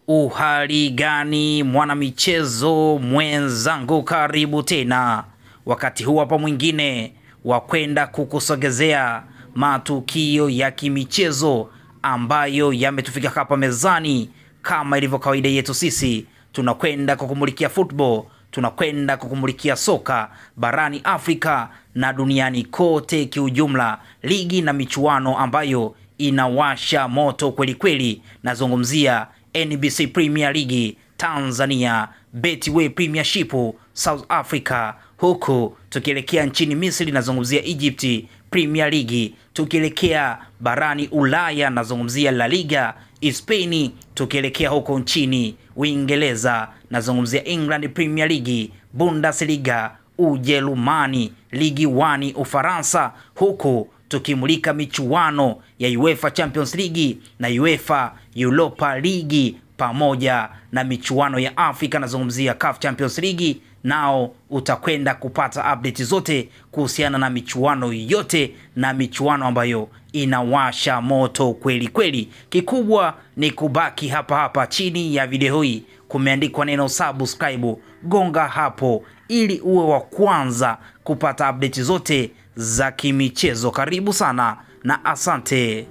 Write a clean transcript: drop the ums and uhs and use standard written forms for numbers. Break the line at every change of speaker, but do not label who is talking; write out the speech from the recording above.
Uhali gani mwana michezo mwenzangu, karibu tena wakati huu hapa mwingine wa kwenda kukusogezea matukio ya kimichezo ambayo yametufika hapa mezani. Kama ilivyo kawaida yetu, sisi tunakwenda kukumulikia football, tunakwenda kukumulikia soka barani Afrika na duniani kote kiujumla, ligi na michuano ambayo inawasha moto kweli kweli. Nazungumzia NBC Premier League Tanzania, Betway Premiership South Africa, huku tukielekea nchini Misri nazungumzia Egypt Premier League, tukielekea barani Ulaya nazungumzia La Liga Spain, tukielekea huko nchini Uingereza nazungumzia England Premier League, Bundesliga Ujerumani, Ligi 1 Ufaransa, huku tukimulika michuano ya UEFA Champions League na UEFA Europa League pamoja na michuano ya Afrika nazungumzia CAF Champions League. Nao utakwenda kupata update zote kuhusiana na michuano yote na michuano ambayo inawasha moto kweli kweli. Kikubwa ni kubaki hapa hapa. Chini ya video hii kumeandikwa neno subscribe, gonga hapo ili uwe wa kwanza kupata update zote za kimichezo. Karibu sana na asante.